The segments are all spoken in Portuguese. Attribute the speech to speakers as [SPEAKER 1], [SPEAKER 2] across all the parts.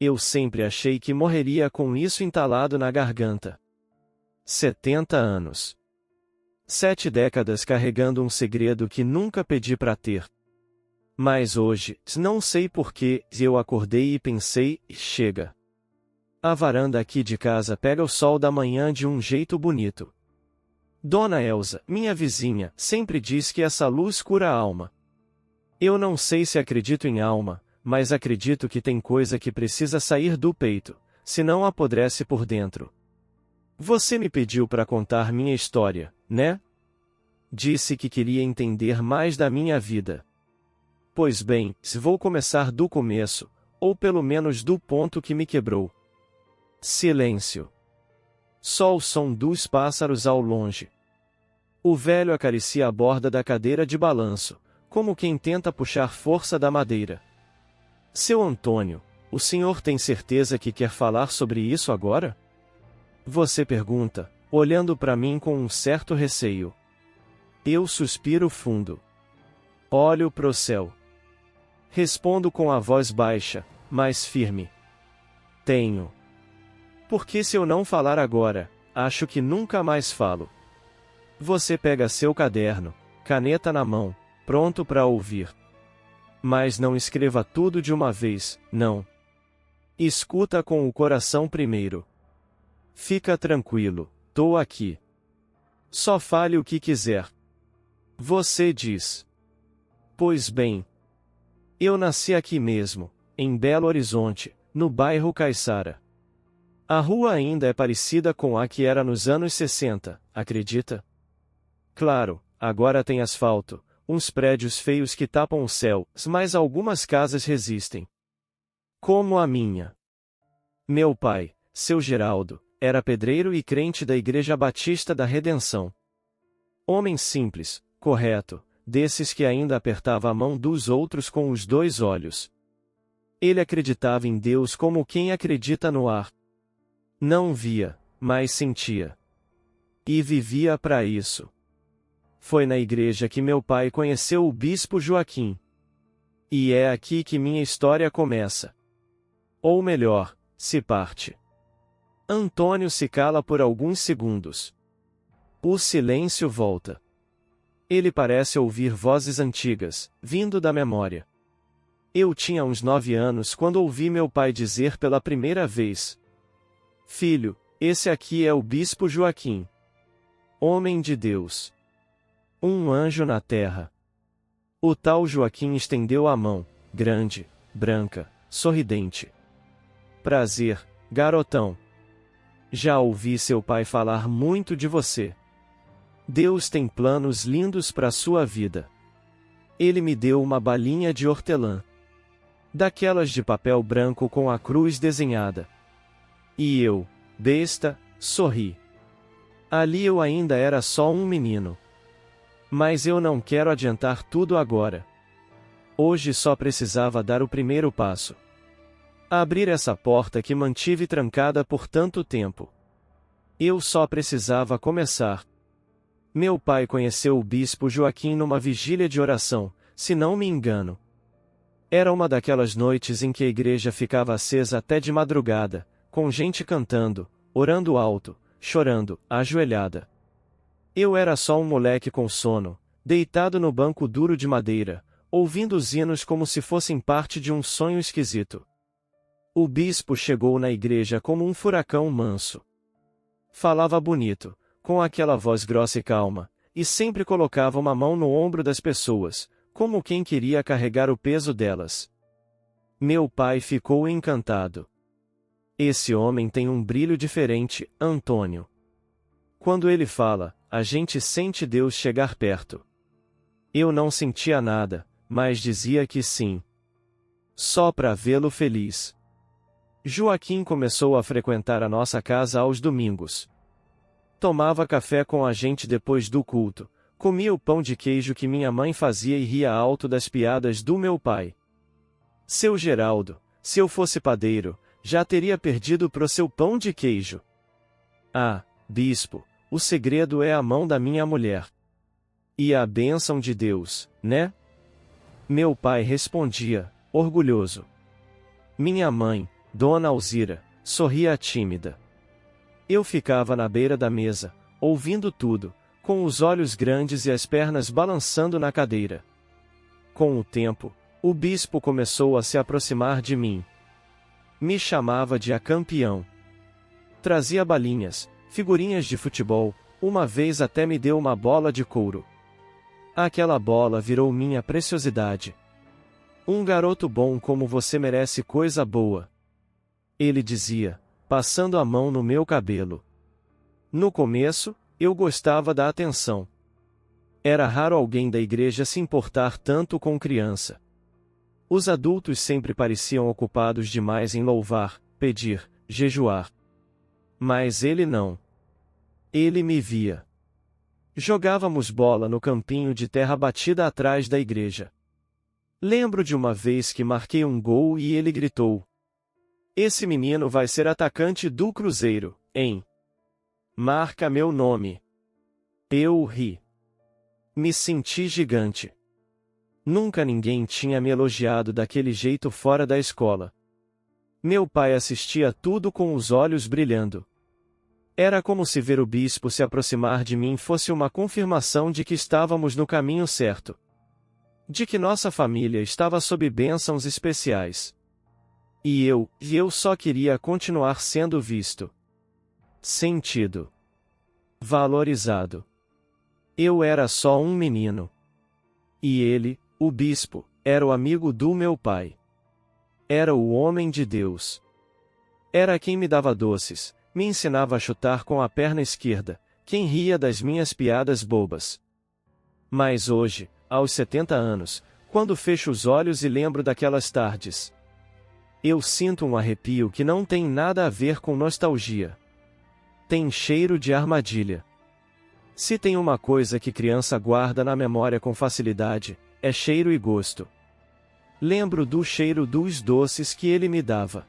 [SPEAKER 1] Eu sempre achei que morreria com isso entalado na garganta. 70 anos. 7 décadas carregando um segredo que nunca pedi para ter. Mas hoje, não sei porquê, eu acordei e pensei, chega. A varanda aqui de casa pega o sol da manhã de um jeito bonito. Dona Elsa, minha vizinha, sempre diz que essa luz cura a alma. Eu não sei se acredito em alma, mas acredito que tem coisa que precisa sair do peito, senão apodrece por dentro. Você me pediu para contar minha história, né? Disse que queria entender mais da minha vida. Pois bem, vou começar do começo, ou pelo menos do ponto que me quebrou. Silêncio. Só o som dos pássaros ao longe. O velho acaricia a borda da cadeira de balanço, como quem tenta puxar força da madeira. Seu Antônio, o senhor tem certeza que quer falar sobre isso agora? Você pergunta, olhando para mim com um certo receio. Eu suspiro fundo. Olho pro céu. Respondo com a voz baixa, mas firme. Tenho. Porque se eu não falar agora, acho que nunca mais falo. Você pega seu caderno, caneta na mão, pronto para ouvir. Mas não escreva tudo de uma vez, não. Escuta com o coração primeiro. Fica tranquilo, tô aqui. Só fale o que quiser. Você diz. Pois bem. Eu nasci aqui mesmo, em Belo Horizonte, no bairro Caiçara. A rua ainda é parecida com a que era nos anos 60, acredita? Claro, agora tem asfalto, uns prédios feios que tapam o céu, mas algumas casas resistem. Como a minha. Meu pai, seu Geraldo, era pedreiro e crente da Igreja Batista da Redenção. Homem simples, correto, desses que ainda apertava a mão dos outros com os 2 olhos. Ele acreditava em Deus como quem acredita no ar. Não via, mas sentia. E vivia para isso. Foi na igreja que meu pai conheceu o bispo Joaquim. E é aqui que minha história começa. Ou melhor, se parte. Antônio se cala por alguns segundos. O silêncio volta. Ele parece ouvir vozes antigas, vindo da memória. Eu tinha uns 9 anos quando ouvi meu pai dizer pela primeira vez: Filho, esse aqui é o bispo Joaquim. Homem de Deus. Um anjo na terra. O tal Joaquim estendeu a mão, grande, branca, sorridente. Prazer, garotão. Já ouvi seu pai falar muito de você. Deus tem planos lindos para sua vida. Ele me deu uma balinha de hortelã. Daquelas de papel branco com a cruz desenhada. E eu, besta, sorri. Ali eu ainda era só um menino. Mas eu não quero adiantar tudo agora. Hoje só precisava dar o primeiro passo. Abrir essa porta que mantive trancada por tanto tempo. Eu só precisava começar. Meu pai conheceu o bispo Joaquim numa vigília de oração, se não me engano. Era uma daquelas noites em que a igreja ficava acesa até de madrugada, com gente cantando, orando alto, chorando, ajoelhada. Eu era só um moleque com sono, deitado no banco duro de madeira, ouvindo os hinos como se fossem parte de um sonho esquisito. O bispo chegou na igreja como um furacão manso. Falava bonito, com aquela voz grossa e calma, e sempre colocava uma mão no ombro das pessoas, como quem queria carregar o peso delas. Meu pai ficou encantado. Esse homem tem um brilho diferente, Antônio. Quando ele fala, a gente sente Deus chegar perto. Eu não sentia nada, mas dizia que sim. Só para vê-lo feliz. Joaquim começou a frequentar a nossa casa aos domingos. Tomava café com a gente depois do culto, comia o pão de queijo que minha mãe fazia e ria alto das piadas do meu pai. Seu Geraldo, se eu fosse padeiro, já teria perdido pro seu pão de queijo. Ah, bispo, o segredo é a mão da minha mulher. E a bênção de Deus, né? Meu pai respondia, orgulhoso. Minha mãe, Dona Alzira, sorria tímida. Eu ficava na beira da mesa, ouvindo tudo, com os olhos grandes e as pernas balançando na cadeira. Com o tempo, o bispo começou a se aproximar de mim. Me chamava de a campeão. Trazia balinhas, figurinhas de futebol, uma vez até me deu uma bola de couro. Aquela bola virou minha preciosidade. Um garoto bom como você merece coisa boa. Ele dizia, passando a mão no meu cabelo. No começo, eu gostava da atenção. Era raro alguém da igreja se importar tanto com criança. Os adultos sempre pareciam ocupados demais em louvar, pedir, jejuar. Mas ele não. Ele me via. Jogávamos bola no campinho de terra batida atrás da igreja. Lembro de uma vez que marquei um gol e ele gritou: "Esse menino vai ser atacante do Cruzeiro, hein? Marca meu nome." Eu ri. Me senti gigante. Nunca ninguém tinha me elogiado daquele jeito fora da escola. Meu pai assistia tudo com os olhos brilhando. Era como se ver o bispo se aproximar de mim fosse uma confirmação de que estávamos no caminho certo. De que nossa família estava sob bênçãos especiais. E eu só queria continuar sendo visto. Sentido. Valorizado. Eu era só um menino. E ele, o bispo, era o amigo do meu pai. Era o homem de Deus. Era quem me dava doces, me ensinava a chutar com a perna esquerda, quem ria das minhas piadas bobas. Mas hoje, aos 70 anos, quando fecho os olhos e lembro daquelas tardes, eu sinto um arrepio que não tem nada a ver com nostalgia. Tem cheiro de armadilha. Se tem uma coisa que criança guarda na memória com facilidade, é cheiro e gosto. Lembro do cheiro dos doces que ele me dava.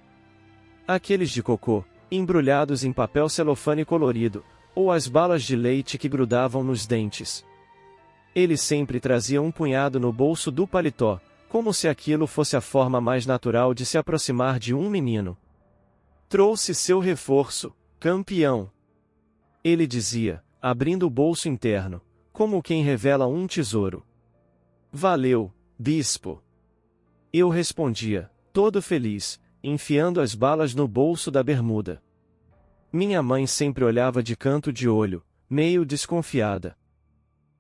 [SPEAKER 1] Aqueles de cocô, embrulhados em papel celofane colorido, ou as balas de leite que grudavam nos dentes. Ele sempre trazia um punhado no bolso do paletó, como se aquilo fosse a forma mais natural de se aproximar de um menino. "Trouxe seu reforço, campeão." Ele dizia, abrindo o bolso interno, como quem revela um tesouro. "Valeu, bispo." Eu respondia, todo feliz, enfiando as balas no bolso da bermuda. Minha mãe sempre olhava de canto de olho, meio desconfiada.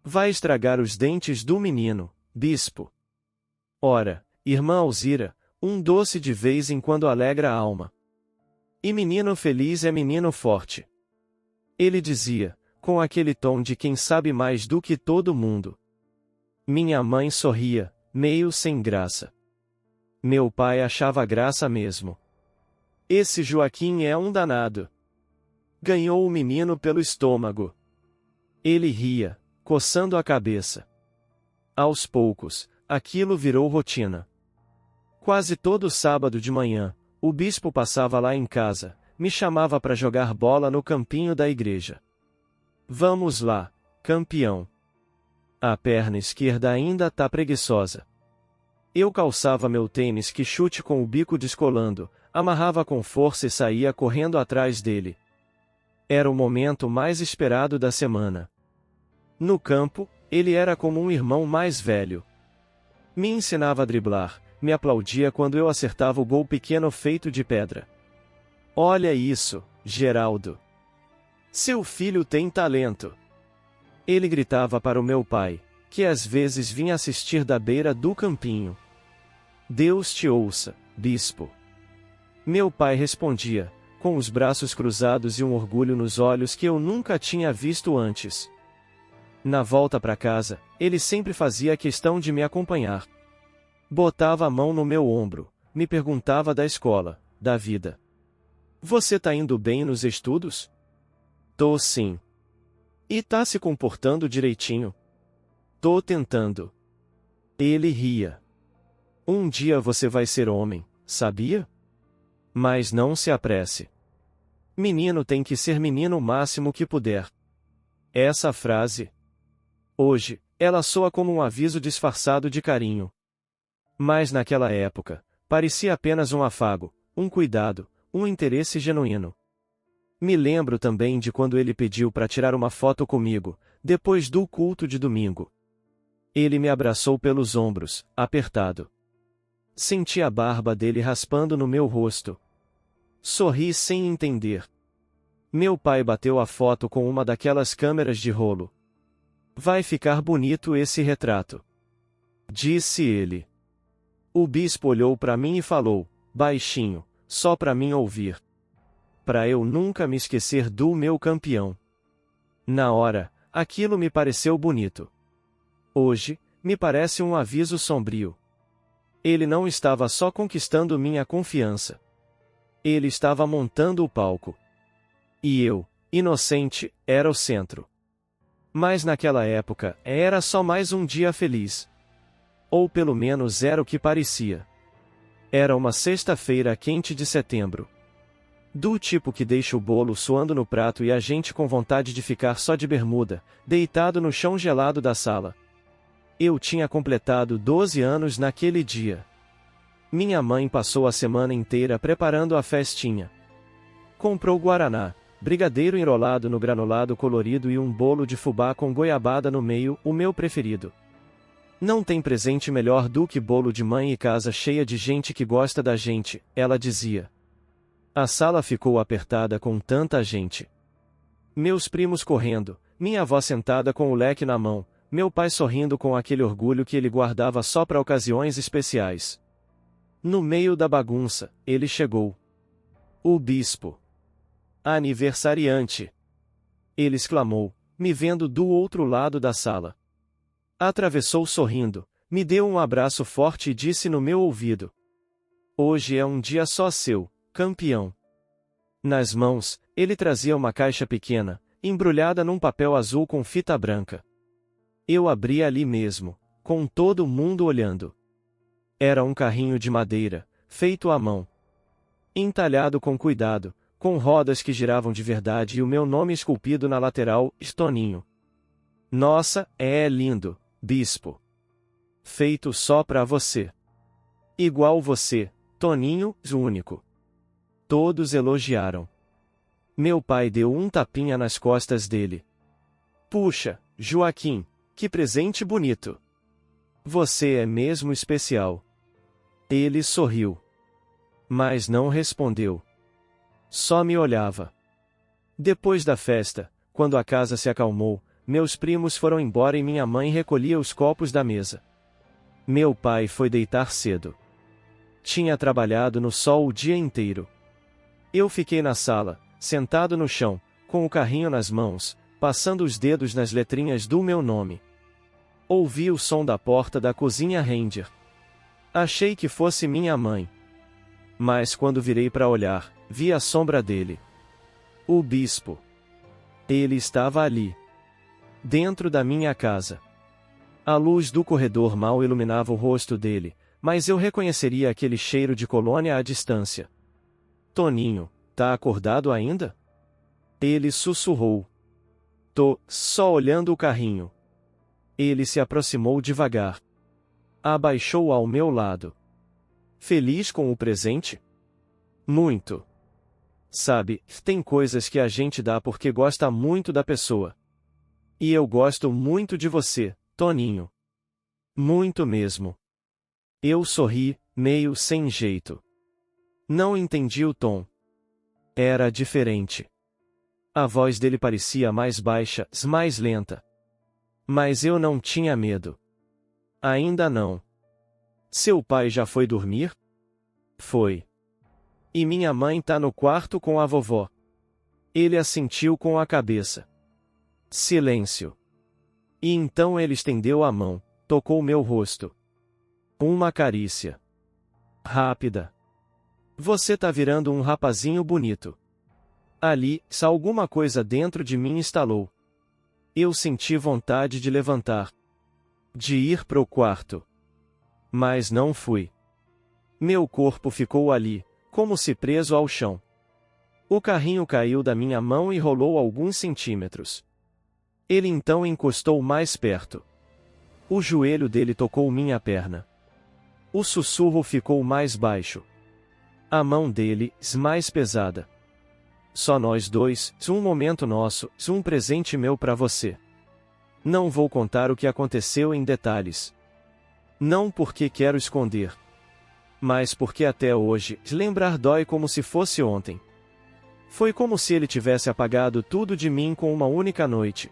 [SPEAKER 1] "Vai estragar os dentes do menino, bispo." Ora, irmã Alzira, um doce de vez em quando alegra a alma. E menino feliz é menino forte. Ele dizia, com aquele tom de quem sabe mais do que todo mundo. Minha mãe sorria, meio sem graça. Meu pai achava graça mesmo. "Esse Joaquim é um danado." Ganhou o menino pelo estômago. Ele ria, coçando a cabeça. Aos poucos, aquilo virou rotina. Quase todo sábado de manhã, o bispo passava lá em casa, me chamava para jogar bola no campinho da igreja. "Vamos lá, campeão." A perna esquerda ainda tá preguiçosa. Eu calçava meu tênis que chute com o bico descolando, amarrava com força e saía correndo atrás dele. Era o momento mais esperado da semana. No campo, ele era como um irmão mais velho. Me ensinava a driblar, me aplaudia quando eu acertava o gol pequeno feito de pedra. "Olha isso, Geraldo. Seu filho tem talento." Ele gritava para o meu pai, que às vezes vinha assistir da beira do campinho. "Deus te ouça, bispo." Meu pai respondia, com os braços cruzados e um orgulho nos olhos que eu nunca tinha visto antes. Na volta para casa, ele sempre fazia questão de me acompanhar. Botava a mão no meu ombro, me perguntava da escola, da vida. "Você tá indo bem nos estudos?" "Tô sim." "E tá se comportando direitinho?" "Tô tentando." Ele ria. "Um dia você vai ser homem, sabia? Mas não se apresse. Menino tem que ser menino o máximo que puder." Essa frase, hoje, ela soa como um aviso disfarçado de carinho. Mas naquela época, parecia apenas um afago, um cuidado, um interesse genuíno. Me lembro também de quando ele pediu para tirar uma foto comigo, depois do culto de domingo. Ele me abraçou pelos ombros, apertado. Senti a barba dele raspando no meu rosto. Sorri sem entender. Meu pai bateu a foto com uma daquelas câmeras de rolo. Vai ficar bonito esse retrato, disse ele. O bispo olhou para mim e falou, baixinho, só para mim ouvir. Para eu nunca me esquecer do meu campeão. Na hora, aquilo me pareceu bonito. Hoje, me parece um aviso sombrio. Ele não estava só conquistando minha confiança. Ele estava montando o palco. E eu, inocente, era o centro. Mas naquela época, era só mais um dia feliz. Ou pelo menos era o que parecia. Era uma sexta-feira quente de setembro. Do tipo que deixa o bolo suando no prato e a gente com vontade de ficar só de bermuda, deitado no chão gelado da sala. Eu tinha completado 12 anos naquele dia. Minha mãe passou a semana inteira preparando a festinha. Comprou guaraná, brigadeiro enrolado no granulado colorido e um bolo de fubá com goiabada no meio, o meu preferido. Não tem presente melhor do que bolo de mãe e casa cheia de gente que gosta da gente, ela dizia. A sala ficou apertada com tanta gente. Meus primos correndo, minha avó sentada com o leque na mão, meu pai sorrindo com aquele orgulho que ele guardava só para ocasiões especiais. No meio da bagunça, ele chegou. O bispo. Aniversariante. Ele exclamou, me vendo do outro lado da sala. Atravessou sorrindo, me deu um abraço forte e disse no meu ouvido. Hoje é um dia só seu, campeão. Nas mãos, ele trazia uma caixa pequena, embrulhada num papel azul com fita branca. Eu abri ali mesmo, com todo mundo olhando. Era um carrinho de madeira, feito à mão. Entalhado com cuidado, com rodas que giravam de verdade e o meu nome esculpido na lateral, Toninho. Nossa, é lindo, bispo. Feito só pra você. Igual você, Toninho, único. Todos elogiaram. Meu pai deu um tapinha nas costas dele. Puxa, Joaquim, que presente bonito. Você é mesmo especial. Ele sorriu. Mas não respondeu. Só me olhava. Depois da festa, quando a casa se acalmou, meus primos foram embora e minha mãe recolhia os copos da mesa. Meu pai foi deitar cedo. Tinha trabalhado no sol o dia inteiro. Eu fiquei na sala, sentado no chão, com o carrinho nas mãos, passando os dedos nas letrinhas do meu nome. Ouvi o som da porta da cozinha render. Achei que fosse minha mãe. Mas quando virei para olhar, vi a sombra dele. O bispo. Ele estava ali. Dentro da minha casa. A luz do corredor mal iluminava o rosto dele, mas eu reconheceria aquele cheiro de colônia à distância. Toninho, tá acordado ainda? Ele sussurrou. Tô só olhando o carrinho. Ele se aproximou devagar. Abaixou ao meu lado. Feliz com o presente? Muito. Sabe, tem coisas que a gente dá porque gosta muito da pessoa. E eu gosto muito de você, Toninho. Muito mesmo. Eu sorri, meio sem jeito. Não entendi o tom. Era diferente. A voz dele parecia mais baixa, mais lenta. Mas eu não tinha medo. Ainda não. Seu pai já foi dormir? Foi. E minha mãe tá no quarto com a vovó. Ele assentiu com a cabeça. Silêncio. E então ele estendeu a mão, tocou meu rosto. Uma carícia. Rápida. Você tá virando um rapazinho bonito. Ali, alguma coisa dentro de mim estalou. Eu senti vontade de levantar. De ir pro quarto. Mas não fui. Meu corpo ficou ali, como se preso ao chão. O carrinho caiu da minha mão e rolou alguns centímetros. Ele então encostou mais perto. O joelho dele tocou minha perna. O sussurro ficou mais baixo. A mão dele, mais pesada. Só nós dois, um momento nosso, um presente meu para você. Não vou contar o que aconteceu em detalhes. Não porque quero esconder. Mas porque até hoje, lembrar dói como se fosse ontem. Foi como se ele tivesse apagado tudo de mim com uma única noite.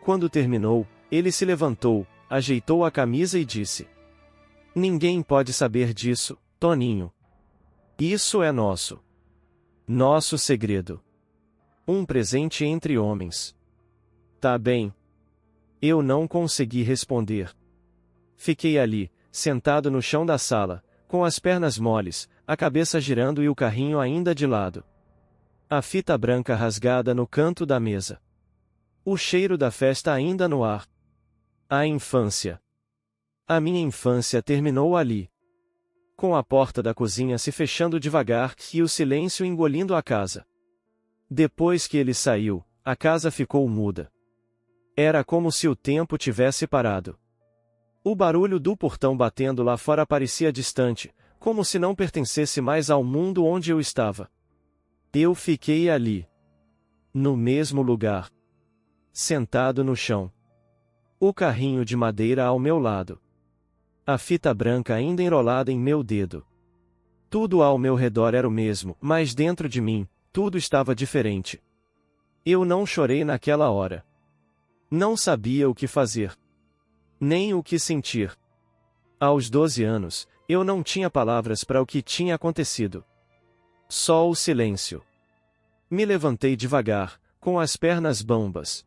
[SPEAKER 1] Quando terminou, ele se levantou, ajeitou a camisa e disse: Ninguém pode saber disso, Toninho. Isso é nosso. Nosso segredo. Um presente entre homens. Tá bem. Eu não consegui responder. Fiquei ali, sentado no chão da sala, com as pernas moles, a cabeça girando e o carrinho ainda de lado. A fita branca rasgada no canto da mesa. O cheiro da festa ainda no ar. A infância. A minha infância terminou ali. Com a porta da cozinha se fechando devagar e o silêncio engolindo a casa. Depois que ele saiu, a casa ficou muda. Era como se o tempo tivesse parado. O barulho do portão batendo lá fora parecia distante, como se não pertencesse mais ao mundo onde eu estava. Eu fiquei ali. No mesmo lugar. Sentado no chão. O carrinho de madeira ao meu lado. A fita branca ainda enrolada em meu dedo. Tudo ao meu redor era o mesmo, mas dentro de mim, tudo estava diferente. Eu não chorei naquela hora. Não sabia o que fazer. Nem o que sentir. Aos 12 anos, eu não tinha palavras para o que tinha acontecido. Só o silêncio. Me levantei devagar, com as pernas bambas.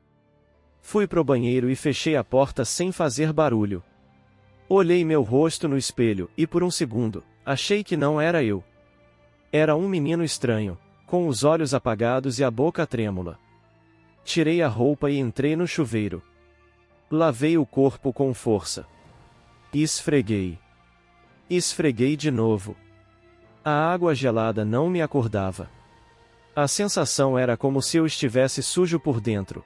[SPEAKER 1] Fui pro banheiro e fechei a porta sem fazer barulho. Olhei meu rosto no espelho e por um segundo, achei que não era eu. Era um menino estranho, com os olhos apagados e a boca trêmula. Tirei a roupa e entrei no chuveiro. Lavei o corpo com força. Esfreguei. Esfreguei de novo. A água gelada não me acordava. A sensação era como se eu estivesse sujo por dentro.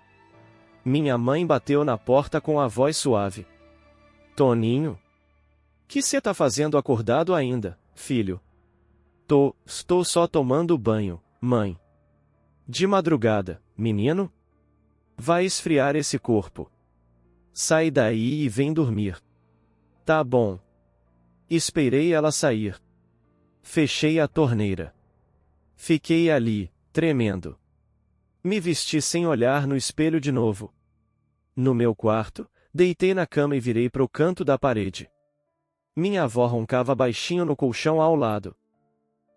[SPEAKER 1] Minha mãe bateu na porta com a voz suave. Toninho? Que cê tá fazendo acordado ainda, filho? Estou só tomando banho, mãe. De madrugada, menino? Vai esfriar esse corpo. Sai daí e vem dormir. Tá bom. Esperei ela sair. Fechei a torneira. Fiquei ali, tremendo. Me vesti sem olhar no espelho de novo. No meu quarto, deitei na cama e virei pro canto da parede. Minha avó roncava baixinho no colchão ao lado.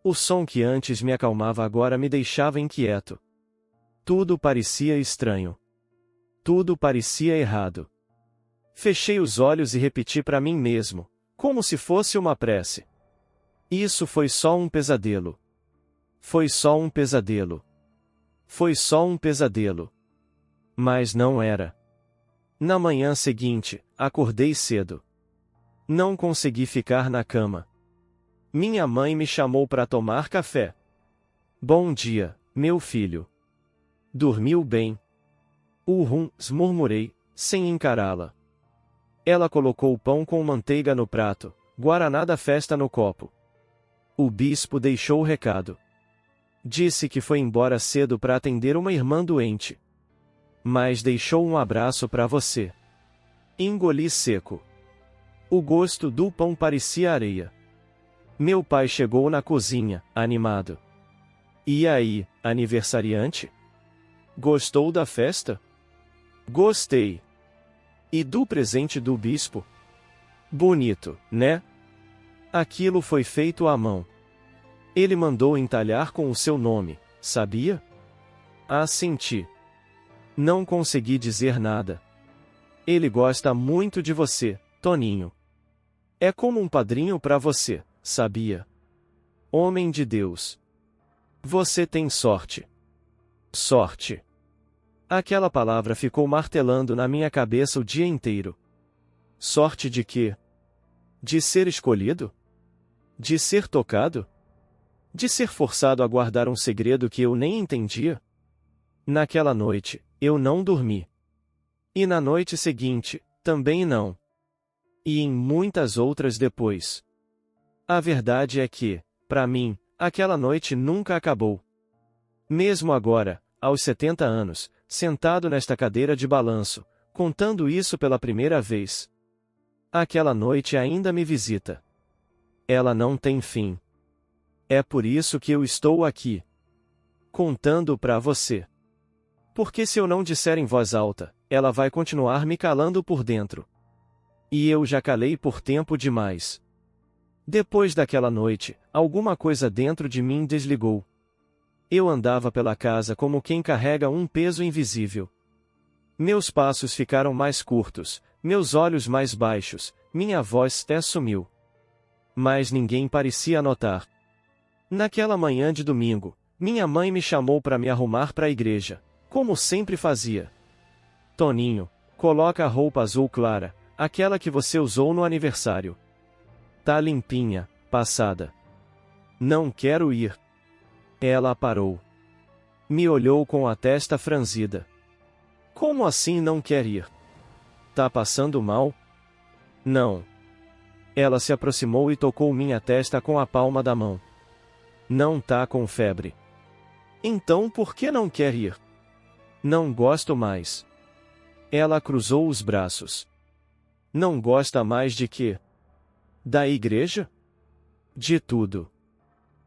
[SPEAKER 1] O som que antes me acalmava agora me deixava inquieto. Tudo parecia estranho. Tudo parecia errado. Fechei os olhos e repeti para mim mesmo, como se fosse uma prece. Isso foi só um pesadelo. Foi só um pesadelo. Foi só um pesadelo. Mas não era. Na manhã seguinte, acordei cedo. Não consegui ficar na cama. Minha mãe me chamou para tomar café. Bom dia, meu filho. Dormiu bem? Murmurei, sem encará-la. Ela colocou o pão com manteiga no prato, guaraná da festa no copo. O bispo deixou o recado. Disse que foi embora cedo para atender uma irmã doente. Mas deixou um abraço para você. Engoli seco. O gosto do pão parecia areia. Meu pai chegou na cozinha, animado. E aí, aniversariante? Gostou da festa? Gostei. E do presente do bispo? Bonito, né? Aquilo foi feito à mão. Ele mandou entalhar com o seu nome, sabia? Assenti. Não consegui dizer nada. Ele gosta muito de você, Toninho. É como um padrinho para você, sabia? Homem de Deus. Você tem sorte. Sorte. Aquela palavra ficou martelando na minha cabeça o dia inteiro. Sorte de quê? De ser escolhido? De ser tocado? De ser forçado a guardar um segredo que eu nem entendia? Naquela noite, eu não dormi. E na noite seguinte, também não. E em muitas outras depois. A verdade é que, para mim, aquela noite nunca acabou. Mesmo agora, aos 70 anos, sentado nesta cadeira de balanço, contando isso pela primeira vez. Aquela noite ainda me visita. Ela não tem fim. É por isso que eu estou aqui, contando pra você. Porque se eu não disser em voz alta, ela vai continuar me calando por dentro. E eu já calei por tempo demais. Depois daquela noite, alguma coisa dentro de mim desligou. Eu andava pela casa como quem carrega um peso invisível. Meus passos ficaram mais curtos, meus olhos mais baixos, minha voz até sumiu. Mas ninguém parecia notar. Naquela manhã de domingo, minha mãe me chamou para me arrumar para a igreja, como sempre fazia. Toninho, coloca a roupa azul clara, aquela que você usou no aniversário. Tá limpinha, passada. Não quero ir. Ela parou. Me olhou com a testa franzida. Como assim não quer ir? Tá passando mal? Não. Ela se aproximou e tocou minha testa com a palma da mão. Não tá com febre. Então por que não quer ir? Não gosto mais. Ela cruzou os braços. Não gosta mais de quê? Da igreja? De tudo.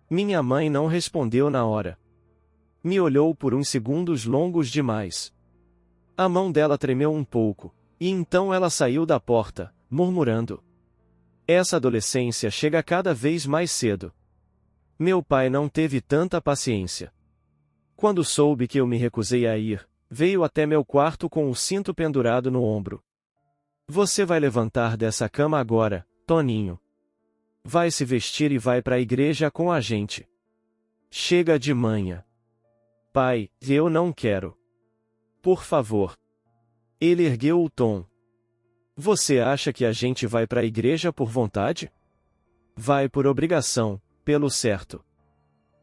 [SPEAKER 1] Minha mãe não respondeu na hora. Me olhou por uns segundos longos demais. A mão dela tremeu um pouco, e então ela saiu da porta, murmurando. Essa adolescência chega cada vez mais cedo. Meu pai não teve tanta paciência. Quando soube que eu me recusei a ir, veio até meu quarto com o cinto pendurado no ombro. Você vai levantar dessa cama agora, Toninho. Vai se vestir e vai para a igreja com a gente. Chega de manhã. Pai, eu não quero. Por favor. Ele ergueu o tom. Você acha que a gente vai para a igreja por vontade? Vai por obrigação, pelo certo.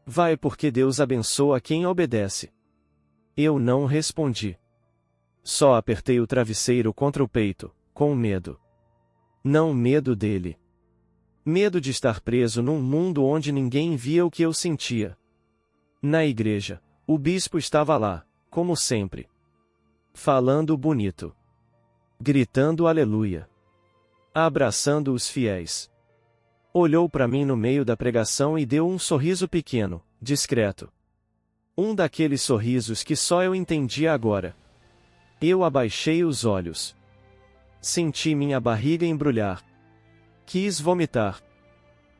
[SPEAKER 1] Vai porque Deus abençoa quem obedece. Eu não respondi. Só apertei o travesseiro contra o peito, com medo. Não medo dele. Medo de estar preso num mundo onde ninguém via o que eu sentia. Na igreja, o bispo estava lá, como sempre. Falando bonito. Gritando aleluia. Abraçando os fiéis. Olhou para mim no meio da pregação e deu um sorriso pequeno, discreto. Um daqueles sorrisos que só eu entendia agora. Eu abaixei os olhos. Senti minha barriga embrulhar. Quis vomitar.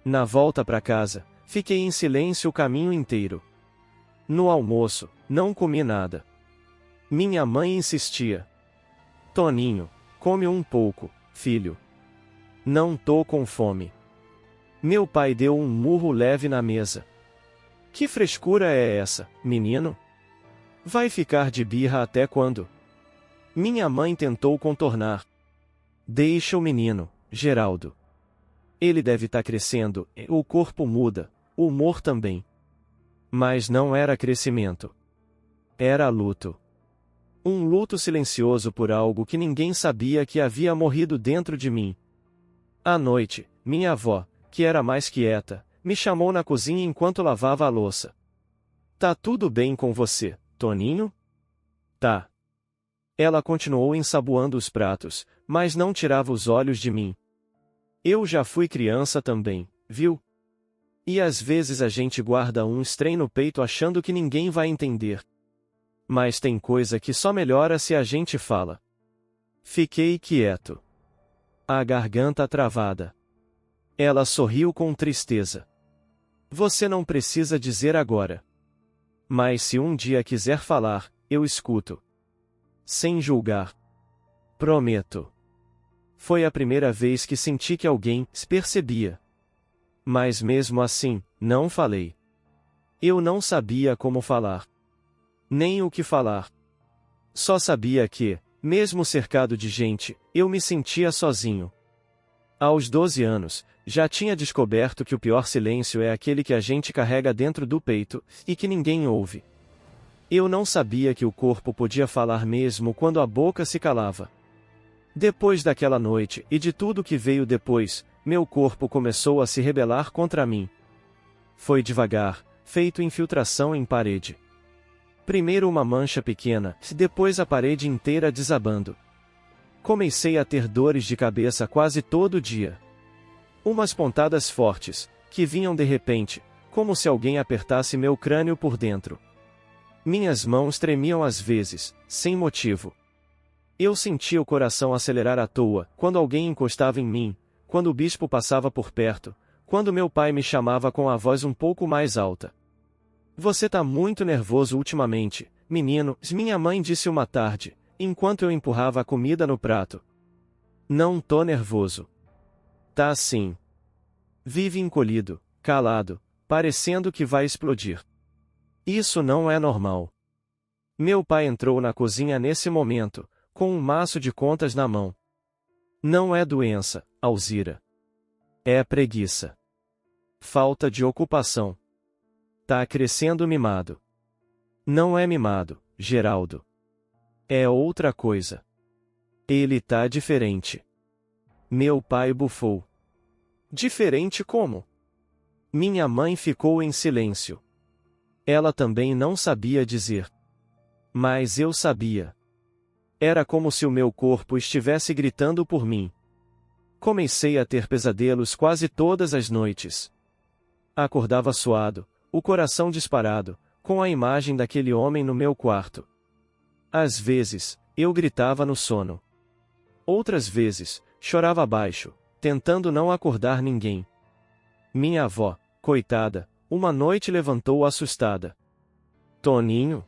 [SPEAKER 1] Na volta para casa, fiquei em silêncio o caminho inteiro. No almoço, não comi nada. Minha mãe insistia. Toninho, come um pouco, filho. Não tô com fome. Meu pai deu um murro leve na mesa. Que frescura é essa, menino? Vai ficar de birra até quando? Minha mãe tentou contornar. Deixa o menino, Geraldo. Ele deve estar crescendo, o corpo muda, o humor também. Mas não era crescimento. Era luto. Um luto silencioso por algo que ninguém sabia que havia morrido dentro de mim. À noite, minha avó, que era mais quieta, me chamou na cozinha enquanto lavava a louça. Tá tudo bem com você, Toninho? Tá. Ela continuou ensaboando os pratos, mas não tirava os olhos de mim. Eu já fui criança também, viu? E às vezes a gente guarda um trem no peito achando que ninguém vai entender. Mas tem coisa que só melhora se a gente fala. Fiquei quieto. A garganta travada. Ela sorriu com tristeza. Você não precisa dizer agora. Mas se um dia quiser falar, eu escuto. Sem julgar. Prometo. Foi a primeira vez que senti que alguém se percebia. Mas mesmo assim, não falei. Eu não sabia como falar. Nem o que falar. Só sabia que, mesmo cercado de gente, eu me sentia sozinho. Aos 12 anos, já tinha descoberto que o pior silêncio é aquele que a gente carrega dentro do peito, e que ninguém ouve. Eu não sabia que o corpo podia falar mesmo quando a boca se calava. Depois daquela noite, e de tudo que veio depois, meu corpo começou a se rebelar contra mim. Foi devagar, feito infiltração em parede. Primeiro uma mancha pequena, depois a parede inteira desabando. Comecei a ter dores de cabeça quase todo dia. Umas pontadas fortes, que vinham de repente, como se alguém apertasse meu crânio por dentro. Minhas mãos tremiam às vezes, sem motivo. Eu sentia o coração acelerar à toa, quando alguém encostava em mim, quando o bispo passava por perto, quando meu pai me chamava com a voz um pouco mais alta. Você tá muito nervoso ultimamente, menino, minha mãe disse uma tarde, enquanto eu empurrava a comida no prato. Não tô nervoso. Tá sim. Vive encolhido, calado, parecendo que vai explodir. Isso não é normal. Meu pai entrou na cozinha nesse momento, com um maço de contas na mão. Não é doença, Alzira. É preguiça. Falta de ocupação. Tá crescendo mimado. Não é mimado, Geraldo. É outra coisa. Ele tá diferente. Meu pai bufou. Diferente como? Minha mãe ficou em silêncio. Ela também não sabia dizer. Mas eu sabia. Era como se o meu corpo estivesse gritando por mim. Comecei a ter pesadelos quase todas as noites. Acordava suado, o coração disparado, com a imagem daquele homem no meu quarto. Às vezes, eu gritava no sono. Outras vezes, chorava baixo, tentando não acordar ninguém. Minha avó, coitada, uma noite levantou assustada. Toninho?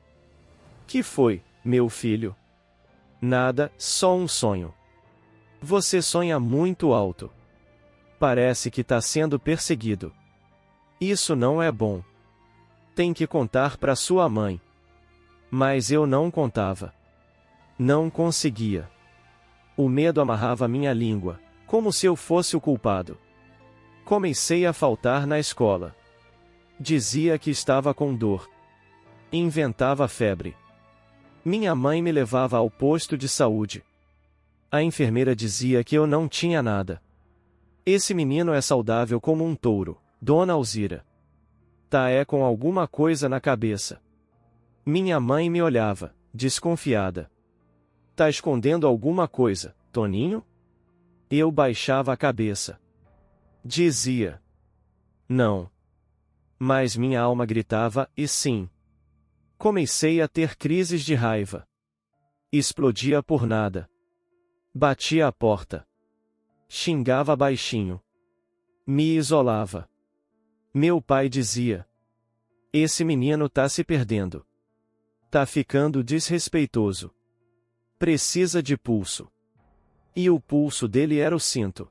[SPEAKER 1] Que foi, meu filho? Nada, só um sonho. Você sonha muito alto. Parece que tá sendo perseguido. Isso não é bom. Tem que contar pra sua mãe. Mas eu não contava. Não conseguia. O medo amarrava minha língua, como se eu fosse o culpado. Comecei a faltar na escola. Dizia que estava com dor. Inventava febre. Minha mãe me levava ao posto de saúde. A enfermeira dizia que eu não tinha nada. Esse menino é saudável como um touro, Dona Alzira. Tá com alguma coisa na cabeça. Minha mãe me olhava, desconfiada. Tá escondendo alguma coisa, Toninho? Eu baixava a cabeça. Dizia. Não. Mas minha alma gritava, e sim. Comecei a ter crises de raiva. Explodia por nada. Batia a porta. Xingava baixinho. Me isolava. Meu pai dizia: esse menino tá se perdendo. Tá ficando desrespeitoso. Precisa de pulso. E o pulso dele era o cinto.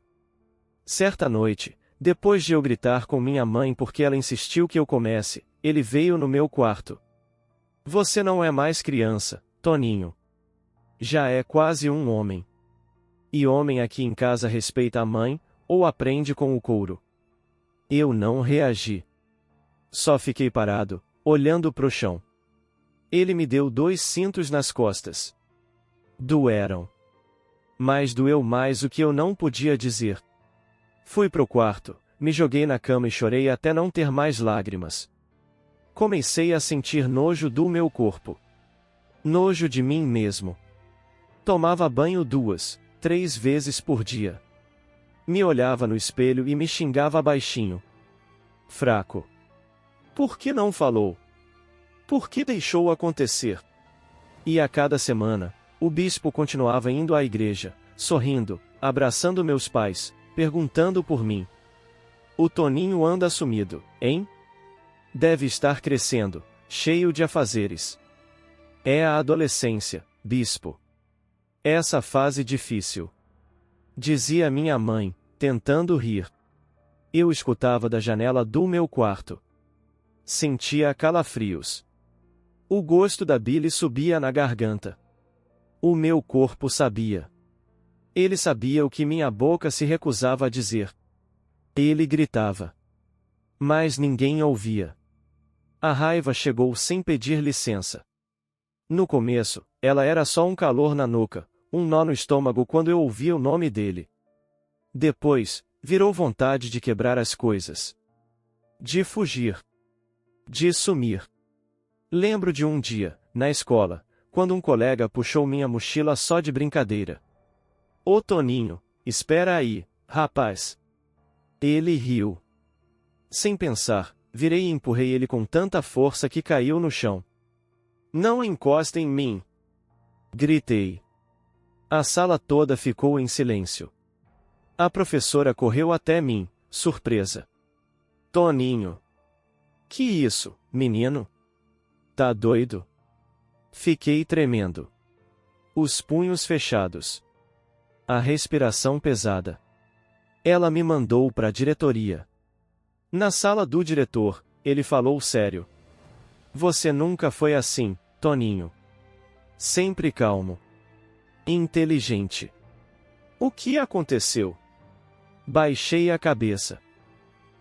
[SPEAKER 1] Certa noite, depois de eu gritar com minha mãe porque ela insistiu que eu comesse, ele veio no meu quarto. Você não é mais criança, Toninho. Já é quase um homem. E homem aqui em casa respeita a mãe, ou aprende com o couro. Eu não reagi. Só fiquei parado, olhando pro chão. Ele me deu 2 cintos nas costas. Doeram. Mas doeu mais o que eu não podia dizer. Fui pro quarto, me joguei na cama e chorei até não ter mais lágrimas. Comecei a sentir nojo do meu corpo. Nojo de mim mesmo. Tomava banho 2, 3 vezes por dia. Me olhava no espelho e me xingava baixinho. Fraco. Por que não falou? Por que deixou acontecer? E a cada semana, o bispo continuava indo à igreja, sorrindo, abraçando meus pais, perguntando por mim. O Toninho anda sumido, hein? Deve estar crescendo, cheio de afazeres. É a adolescência, bispo. Essa fase difícil. Dizia minha mãe, tentando rir. Eu escutava da janela do meu quarto. Sentia calafrios. O gosto da bile subia na garganta. O meu corpo sabia. Ele sabia o que minha boca se recusava a dizer. Ele gritava. Mas ninguém ouvia. A raiva chegou sem pedir licença. No começo, ela era só um calor na nuca, um nó no estômago quando eu ouvia o nome dele. Depois, virou vontade de quebrar as coisas. de fugir, de sumir. Lembro de um dia, na escola, quando um colega puxou minha mochila só de brincadeira. Ô Toninho, espera aí, rapaz. Ele riu. Sem pensar, virei e empurrei ele com tanta força que caiu no chão. Não encosta em mim! Gritei. A sala toda ficou em silêncio. A professora correu até mim, surpresa. Toninho. Que isso, menino? Tá doido? Fiquei tremendo. Os punhos fechados. A respiração pesada. Ela me mandou para a diretoria. Na sala do diretor, ele falou sério. Você nunca foi assim, Toninho. Sempre calmo. Inteligente. O que aconteceu? Baixei a cabeça.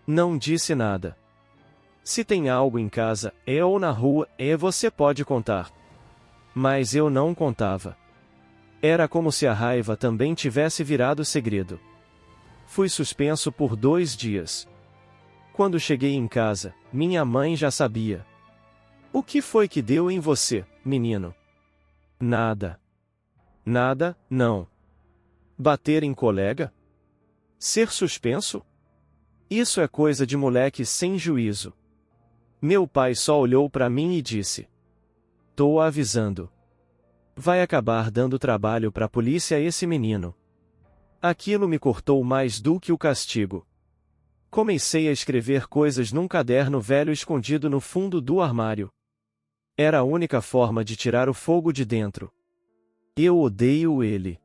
[SPEAKER 1] Não disse nada. Se tem algo em casa, ou na rua, você pode contar. Mas eu não contava. Era como se a raiva também tivesse virado segredo. Fui suspenso por 2 dias. Quando cheguei em casa, minha mãe já sabia. O que foi que deu em você, menino? Nada. Nada, não. Bater em colega? Ser suspenso? Isso é coisa de moleque sem juízo. Meu pai só olhou para mim e disse: Tô avisando. Vai acabar dando trabalho pra polícia esse menino. Aquilo me cortou mais do que o castigo. Comecei a escrever coisas num caderno velho escondido no fundo do armário. Era a única forma de tirar o fogo de dentro. Eu odeio ele.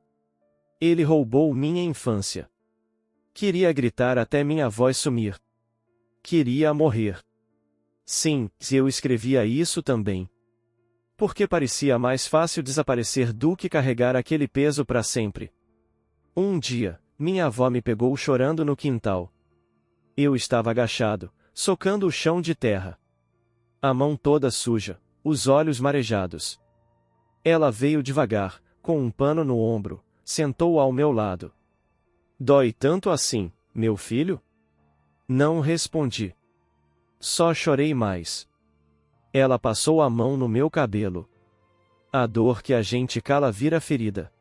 [SPEAKER 1] Ele roubou minha infância. Queria gritar até minha voz sumir. Queria morrer. Sim, eu escrevia isso também. Porque parecia mais fácil desaparecer do que carregar aquele peso para sempre. Um dia, minha avó me pegou chorando no quintal. Eu estava agachado, socando o chão de terra. A mão toda suja, os olhos marejados. Ela veio devagar, com um pano no ombro, sentou ao meu lado. Dói tanto assim, meu filho? Não respondi. Só chorei mais. Ela passou a mão no meu cabelo. A dor que a gente cala vira ferida.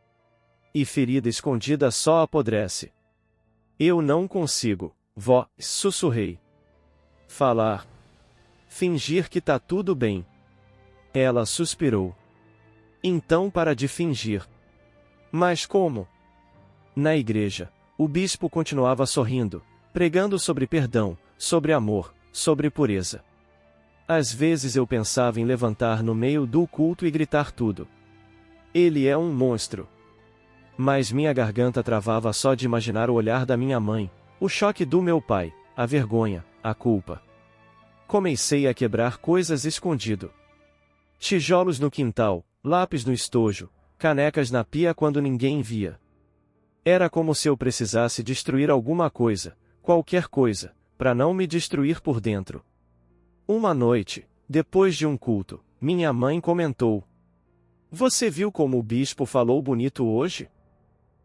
[SPEAKER 1] E ferida escondida só apodrece. Eu não consigo, vó, sussurrei. Falar. Fingir que tá tudo bem. Ela suspirou. Então para de fingir. Mas como? Na igreja, o bispo continuava sorrindo, pregando sobre perdão, sobre amor, sobre pureza. Às vezes eu pensava em levantar no meio do culto e gritar tudo. Ele é um monstro. Mas minha garganta travava só de imaginar o olhar da minha mãe, o choque do meu pai, a vergonha, a culpa. Comecei a quebrar coisas escondido. Tijolos no quintal, lápis no estojo, canecas na pia quando ninguém via. Era como se eu precisasse destruir alguma coisa, qualquer coisa, para não me destruir por dentro. Uma noite, depois de um culto, minha mãe comentou: Você viu como o bispo falou bonito hoje?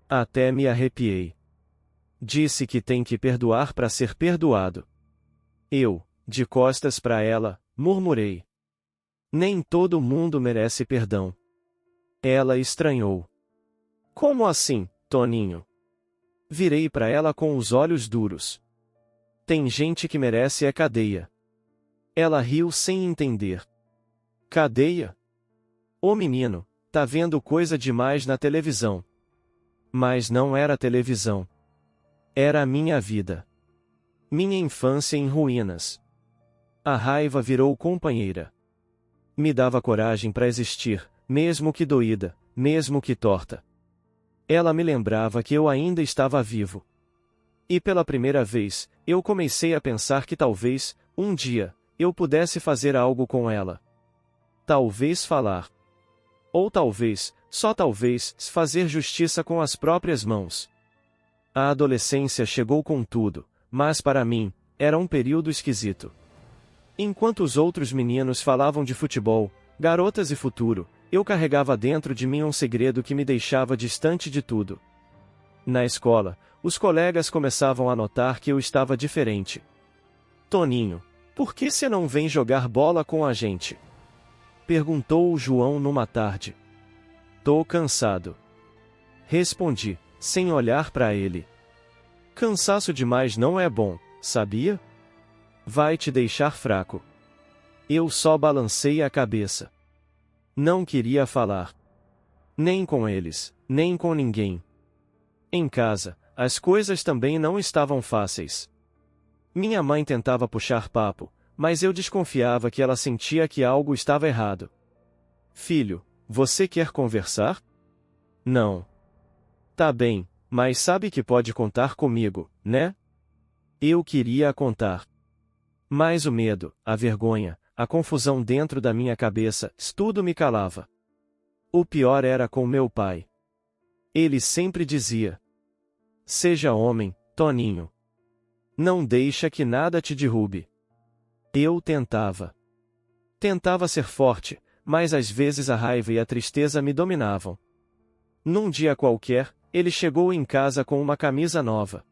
[SPEAKER 1] Até me arrepiei. Disse que tem que perdoar para ser perdoado. Eu, de costas para ela, murmurei: Nem todo mundo merece perdão. Ela estranhou. Como assim, Toninho? Virei para ela com os olhos duros. Tem gente que merece cadeia. Ela riu sem entender. Cadeia? Ô menino, tá vendo coisa demais na televisão. Mas não era televisão. Era a minha vida. Minha infância em ruínas. A raiva virou companheira. Me dava coragem para existir, mesmo que doída, mesmo que torta. Ela me lembrava que eu ainda estava vivo. E pela primeira vez, eu comecei a pensar que talvez, um dia, eu pudesse fazer algo com ela. Talvez falar. Ou talvez, só talvez, fazer justiça com as próprias mãos. A adolescência chegou com tudo, mas para mim, era um período esquisito. Enquanto os outros meninos falavam de futebol, garotas e futuro, eu carregava dentro de mim um segredo que me deixava distante de tudo. Na escola, os colegas começavam a notar que eu estava diferente. Toninho, por que você não vem jogar bola com a gente? Perguntou o João numa tarde. Tô cansado. Respondi, sem olhar para ele. Cansaço demais não é bom, sabia? Vai te deixar fraco. Eu só balancei a cabeça. Não queria falar. Nem com eles, nem com ninguém. Em casa, as coisas também não estavam fáceis. Minha mãe tentava puxar papo, mas eu desconfiava que ela sentia que algo estava errado. Filho, você quer conversar? Não. Tá bem, mas sabe que pode contar comigo, né? Eu queria contar. Mas o medo, a vergonha, a confusão dentro da minha cabeça, tudo me calava. O pior era com meu pai. Ele sempre dizia: seja homem, Toninho. Não deixa que nada te derrube. Eu tentava. Tentava ser forte, mas às vezes a raiva e a tristeza me dominavam. Num dia qualquer, ele chegou em casa com uma camisa nova.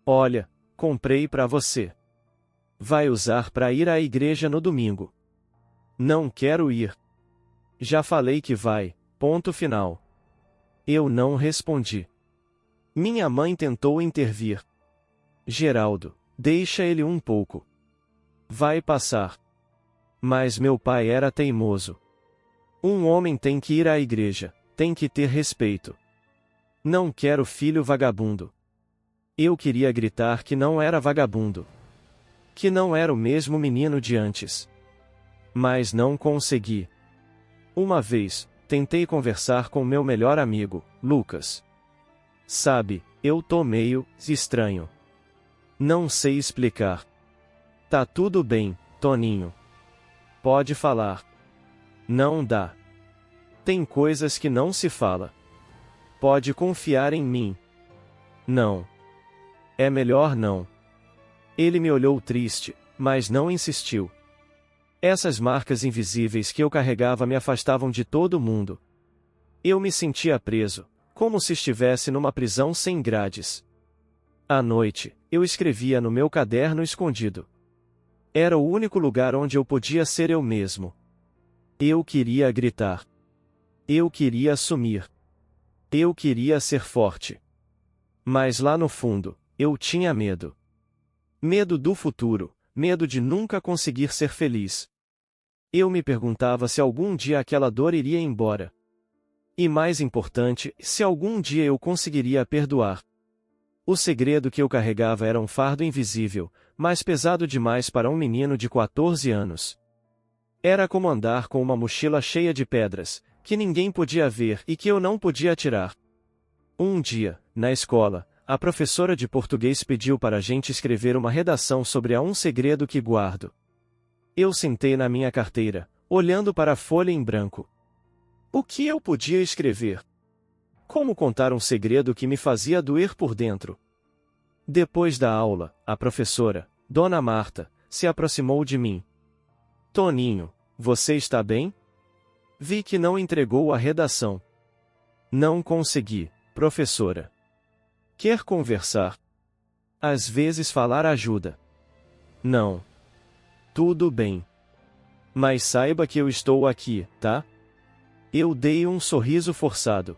[SPEAKER 1] Olha, comprei pra você. Vai usar pra ir à igreja no domingo. Não quero ir. Já falei que vai, ponto final. Eu não respondi. Minha mãe tentou intervir. Geraldo, deixa ele um pouco. Vai passar. Mas meu pai era teimoso. Um homem tem que ir à igreja, tem que ter respeito. Não quero filho vagabundo. Eu queria gritar que não era vagabundo. Que não era o mesmo menino de antes. Mas não consegui. Uma vez, tentei conversar com meu melhor amigo, Lucas. Sabe, eu tô meio estranho. Não sei explicar. Tá tudo bem, Toninho. Pode falar. Não dá. Tem coisas que não se fala. Pode confiar em mim. Não. É melhor não. Ele me olhou triste, mas não insistiu. Essas marcas invisíveis que eu carregava me afastavam de todo mundo. Eu me sentia preso, como se estivesse numa prisão sem grades. À noite, eu escrevia no meu caderno escondido. Era o único lugar onde eu podia ser eu mesmo. Eu queria gritar. Eu queria sumir. Eu queria ser forte. Mas lá no fundo, eu tinha medo. Medo do futuro, medo de nunca conseguir ser feliz. Eu me perguntava se algum dia aquela dor iria embora. E mais importante, se algum dia eu conseguiria perdoar. O segredo que eu carregava era um fardo invisível, mas pesado demais para um menino de 14 anos. Era como andar com uma mochila cheia de pedras, que ninguém podia ver e que eu não podia tirar. Um dia, na escola, a professora de português pediu para a gente escrever uma redação sobre um segredo que guardo. Eu sentei na minha carteira, olhando para a folha em branco. O que eu podia escrever? Como contar um segredo que me fazia doer por dentro? Depois da aula, a professora, Dona Marta, se aproximou de mim. Toninho, você está bem? Vi que não entregou a redação. Não consegui, professora. Quer conversar? Às vezes falar ajuda. Não. Tudo bem. Mas saiba que eu estou aqui, tá? Eu dei um sorriso forçado.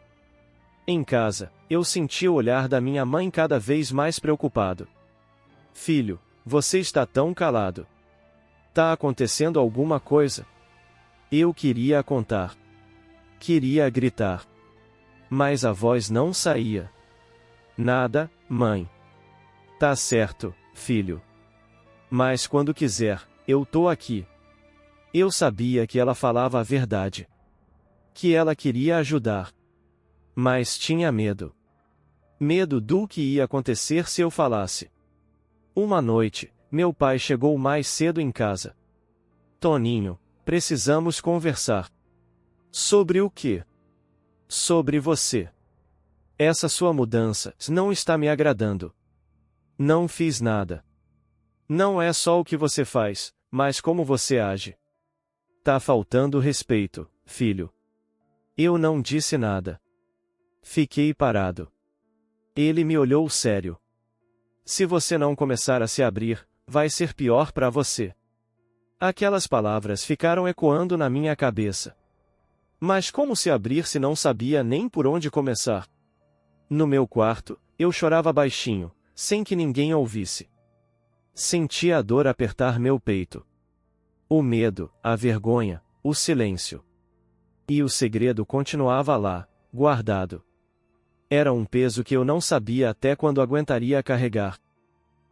[SPEAKER 1] Em casa, eu senti o olhar da minha mãe cada vez mais preocupado. Filho, você está tão calado. Tá acontecendo alguma coisa? Eu queria contar. Queria gritar. Mas a voz não saía. Nada, mãe. Tá certo, filho. Mas quando quiser, eu tô aqui. Eu sabia que ela falava a verdade. Que ela queria ajudar. Mas tinha medo. Medo do que ia acontecer se eu falasse. Uma noite, meu pai chegou mais cedo em casa. Toninho, precisamos conversar. Sobre o quê? Sobre você. Essa sua mudança não está me agradando. Não fiz nada. Não é só o que você faz, mas como você age. Tá faltando respeito, filho. Eu não disse nada. Fiquei parado. Ele me olhou sério. Se você não começar a se abrir, vai ser pior para você. Aquelas palavras ficaram ecoando na minha cabeça. Mas como se abrir se não sabia nem por onde começar? No meu quarto, eu chorava baixinho, sem que ninguém ouvisse. Sentia a dor apertar meu peito. O medo, a vergonha, o silêncio. E o segredo continuava lá, guardado. Era um peso que eu não sabia até quando aguentaria carregar.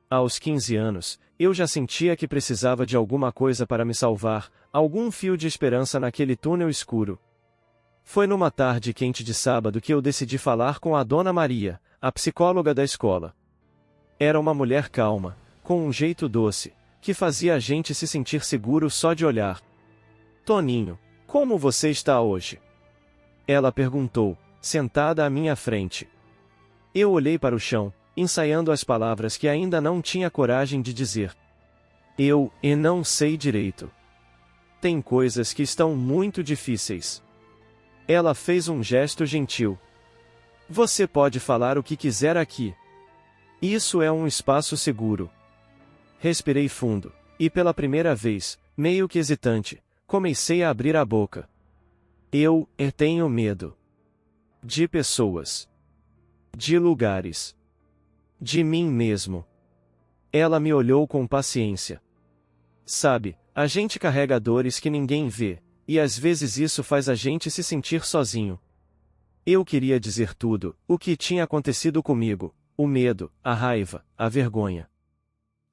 [SPEAKER 1] Aos 15 anos, eu já sentia que precisava de alguma coisa para me salvar, algum fio de esperança naquele túnel escuro. Foi numa tarde quente de sábado que eu decidi falar com a Dona Maria, a psicóloga da escola. Era uma mulher calma, com um jeito doce, que fazia a gente se sentir seguro só de olhar. Toninho, como você está hoje? Ela perguntou, sentada à minha frente. Eu olhei para o chão, ensaiando as palavras que ainda não tinha coragem de dizer. E não sei direito. Tem coisas que estão muito difíceis. Ela fez um gesto gentil. Você pode falar o que quiser aqui. Isso é um espaço seguro. Respirei fundo, e pela primeira vez, meio que hesitante, comecei a abrir a boca. Eu tenho medo. De pessoas. De lugares. De mim mesmo. Ela me olhou com paciência. Sabe, a gente carrega dores que ninguém vê, e às vezes isso faz a gente se sentir sozinho. Eu queria dizer tudo, o que tinha acontecido comigo, o medo, a raiva, a vergonha.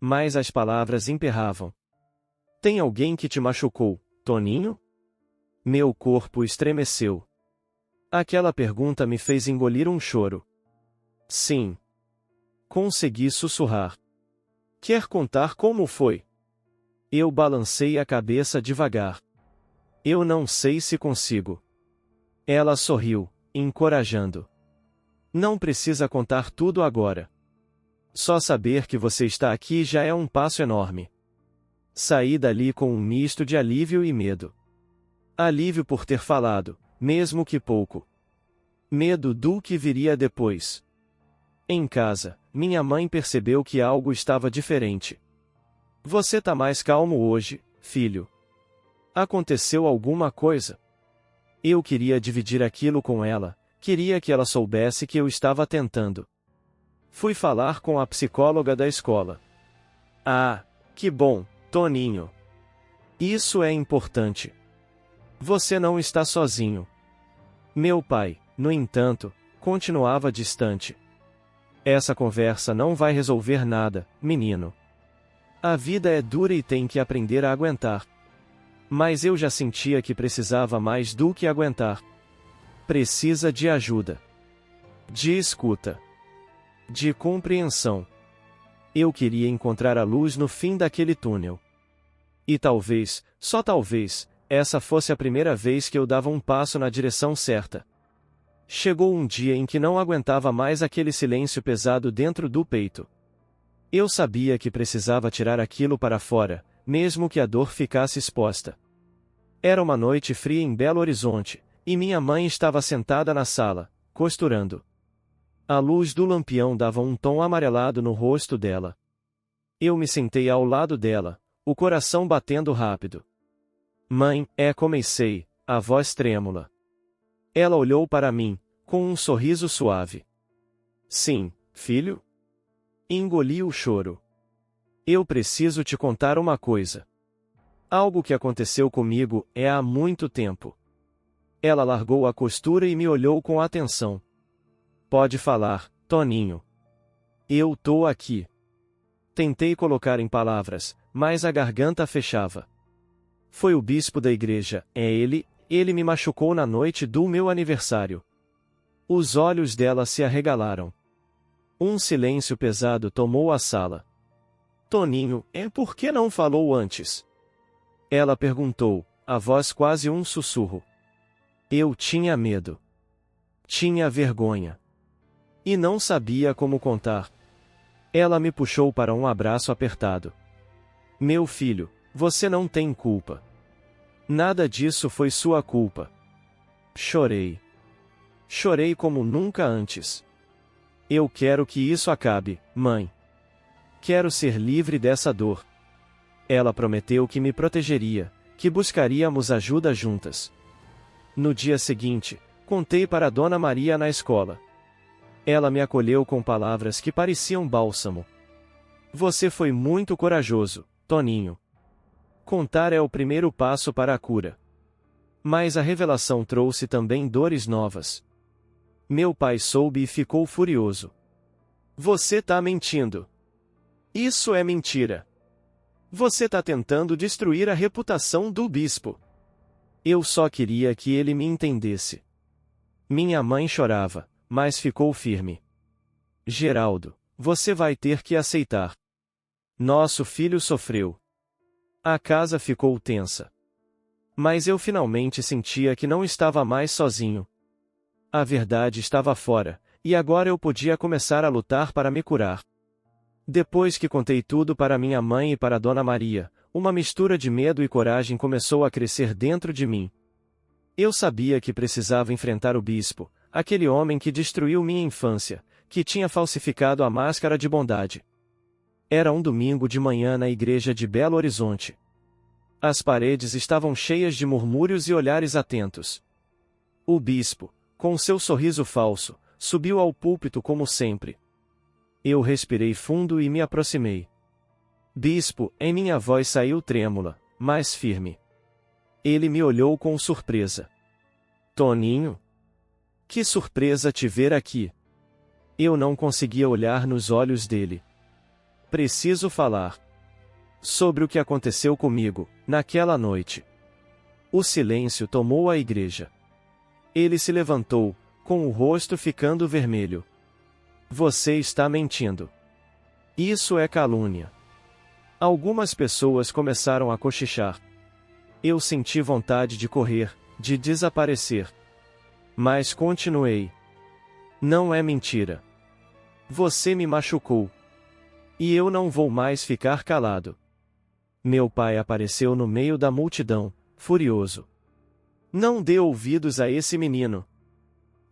[SPEAKER 1] Mas as palavras emperravam. Tem alguém que te machucou, Toninho? Meu corpo estremeceu. Aquela pergunta me fez engolir um choro. Sim. Consegui sussurrar. Quer contar como foi? Eu balancei a cabeça devagar. Eu não sei se consigo. Ela sorriu, encorajando. Não precisa contar tudo agora. Só saber que você está aqui já é um passo enorme. Saí dali com um misto de alívio e medo. Alívio por ter falado, mesmo que pouco. Medo do que viria depois. Em casa, minha mãe percebeu que algo estava diferente. Você tá mais calmo hoje, filho. Aconteceu alguma coisa? Eu queria dividir aquilo com ela, queria que ela soubesse que eu estava tentando. Fui falar com a psicóloga da escola. Ah, que bom, Toninho. Isso é importante. Você não está sozinho. Meu pai, no entanto, continuava distante. Essa conversa não vai resolver nada, menino. A vida é dura e tem que aprender a aguentar. Mas eu já sentia que precisava mais do que aguentar. Precisa de ajuda. De escuta. De compreensão. Eu queria encontrar a luz no fim daquele túnel. E talvez, só talvez, essa fosse a primeira vez que eu dava um passo na direção certa. Chegou um dia em que não aguentava mais aquele silêncio pesado dentro do peito. Eu sabia que precisava tirar aquilo para fora, mesmo que a dor ficasse exposta. Era uma noite fria em Belo Horizonte, e minha mãe estava sentada na sala, costurando. A luz do lampião dava um tom amarelado no rosto dela. Eu me sentei ao lado dela, o coração batendo rápido. Mãe, comecei, a voz trêmula. Ela olhou para mim, com um sorriso suave. Sim, filho? Engoli o choro. Eu preciso te contar uma coisa. Algo que aconteceu comigo há muito tempo. Ela largou a costura e me olhou com atenção. Pode falar, Toninho. Eu tô aqui. Tentei colocar em palavras, mas a garganta fechava. Foi o bispo da igreja, ele me machucou na noite do meu aniversário. Os olhos dela se arregalaram. Um silêncio pesado tomou a sala. Toninho, por que não falou antes? Ela perguntou, a voz quase um sussurro. Eu tinha medo. Tinha vergonha. E não sabia como contar. Ela me puxou para um abraço apertado. Meu filho, você não tem culpa. Nada disso foi sua culpa. Chorei. Chorei como nunca antes. Eu quero que isso acabe, mãe. Quero ser livre dessa dor. Ela prometeu que me protegeria, que buscaríamos ajuda juntas. No dia seguinte, contei para Dona Maria na escola. Ela me acolheu com palavras que pareciam bálsamo. Você foi muito corajoso, Toninho. Contar é o primeiro passo para a cura. Mas a revelação trouxe também dores novas. Meu pai soube e ficou furioso. Você tá mentindo. Isso é mentira. Você tá tentando destruir a reputação do bispo. Eu só queria que ele me entendesse. Minha mãe chorava, mas ficou firme. Geraldo, você vai ter que aceitar. Nosso filho sofreu. A casa ficou tensa. Mas eu finalmente sentia que não estava mais sozinho. A verdade estava fora, e agora eu podia começar a lutar para me curar. Depois que contei tudo para minha mãe e para Dona Maria, uma mistura de medo e coragem começou a crescer dentro de mim. Eu sabia que precisava enfrentar o bispo, aquele homem que destruiu minha infância, que tinha falsificado a máscara de bondade. Era um domingo de manhã na igreja de Belo Horizonte. As paredes estavam cheias de murmúrios e olhares atentos. O bispo, com seu sorriso falso, subiu ao púlpito como sempre. Eu respirei fundo e me aproximei. Bispo, em minha voz saiu trêmula, mas firme. Ele me olhou com surpresa. Toninho? Que surpresa te ver aqui. Eu não conseguia olhar nos olhos dele. Preciso falar sobre o que aconteceu comigo, naquela noite. O silêncio tomou a igreja. Ele se levantou, com o rosto ficando vermelho. Você está mentindo. Isso é calúnia. Algumas pessoas começaram a cochichar. Eu senti vontade de correr, de desaparecer. Mas continuei. Não é mentira. Você me machucou. E eu não vou mais ficar calado. Meu pai apareceu no meio da multidão, furioso. Não dê ouvidos a esse menino.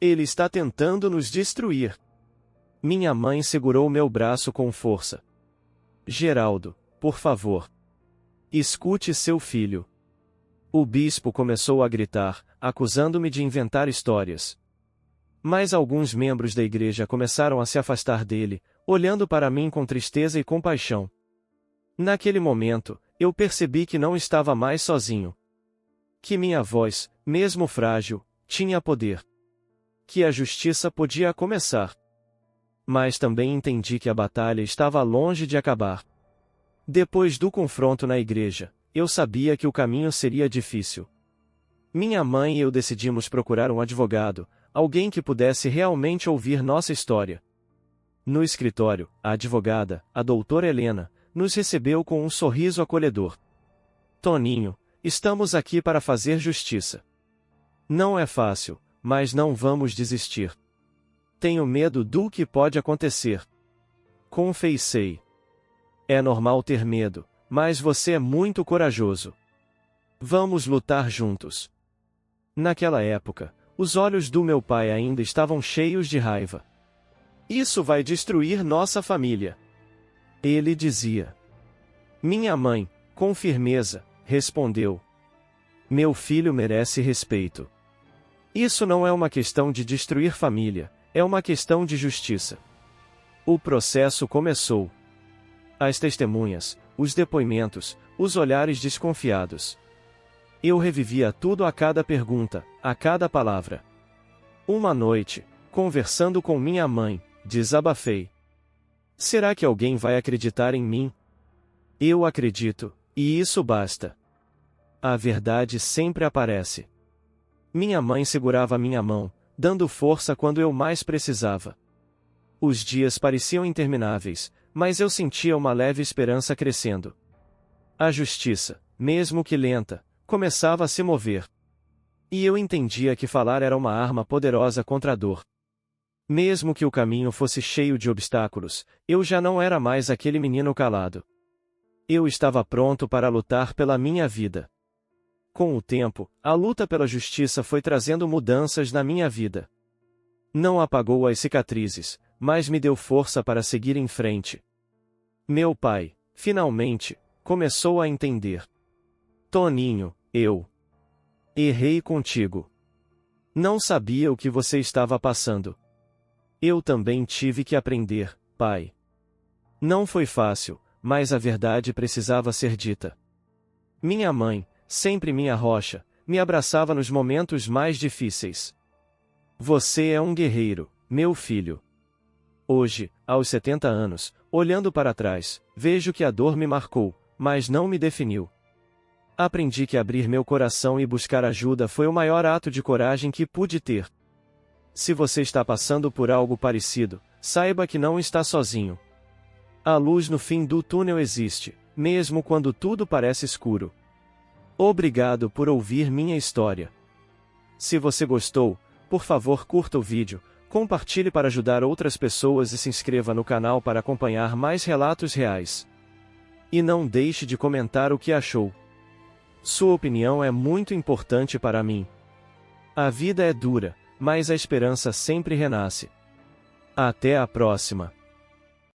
[SPEAKER 1] Ele está tentando nos destruir. Minha mãe segurou meu braço com força. Geraldo, por favor. Escute seu filho. O bispo começou a gritar, acusando-me de inventar histórias. Mas alguns membros da igreja começaram a se afastar dele, olhando para mim com tristeza e compaixão. Naquele momento, eu percebi que não estava mais sozinho. Que minha voz, mesmo frágil, tinha poder. Que a justiça podia começar. Mas também entendi que a batalha estava longe de acabar. Depois do confronto na igreja, eu sabia que o caminho seria difícil. Minha mãe e eu decidimos procurar um advogado, alguém que pudesse realmente ouvir nossa história. No escritório, a advogada, a doutora Helena, nos recebeu com um sorriso acolhedor. Toninho, estamos aqui para fazer justiça. Não é fácil, mas não vamos desistir. Tenho medo do que pode acontecer. Confessei. É normal ter medo, mas você é muito corajoso. Vamos lutar juntos. Naquela época, os olhos do meu pai ainda estavam cheios de raiva. Isso vai destruir nossa família. Ele dizia. Minha mãe, com firmeza, respondeu. Meu filho merece respeito. Isso não é uma questão de destruir família, é uma questão de justiça. O processo começou. As testemunhas, os depoimentos, os olhares desconfiados. Eu revivia tudo a cada pergunta, a cada palavra. Uma noite, conversando com minha mãe, desabafei. Será que alguém vai acreditar em mim? Eu acredito, e isso basta. A verdade sempre aparece. Minha mãe segurava minha mão, dando força quando eu mais precisava. Os dias pareciam intermináveis, mas eu sentia uma leve esperança crescendo. A justiça, mesmo que lenta, começava a se mover. E eu entendia que falar era uma arma poderosa contra a dor. Mesmo que o caminho fosse cheio de obstáculos, eu já não era mais aquele menino calado. Eu estava pronto para lutar pela minha vida. Com o tempo, a luta pela justiça foi trazendo mudanças na minha vida. Não apagou as cicatrizes, mas me deu força para seguir em frente. Meu pai, finalmente, começou a entender. Toninho, eu errei contigo. Não sabia o que você estava passando. Eu também tive que aprender, pai. Não foi fácil, mas a verdade precisava ser dita. Minha mãe, sempre minha rocha, me abraçava nos momentos mais difíceis. Você é um guerreiro, meu filho. Hoje, aos 70 anos, olhando para trás, vejo que a dor me marcou, mas não me definiu. Aprendi que abrir meu coração e buscar ajuda foi o maior ato de coragem que pude ter. Se você está passando por algo parecido, saiba que não está sozinho. A luz no fim do túnel existe, mesmo quando tudo parece escuro. Obrigado por ouvir minha história. Se você gostou, por favor curta o vídeo, compartilhe para ajudar outras pessoas e se inscreva no canal para acompanhar mais relatos reais. E não deixe de comentar o que achou. Sua opinião é muito importante para mim. A vida é dura, mas a esperança sempre renasce. Até a próxima!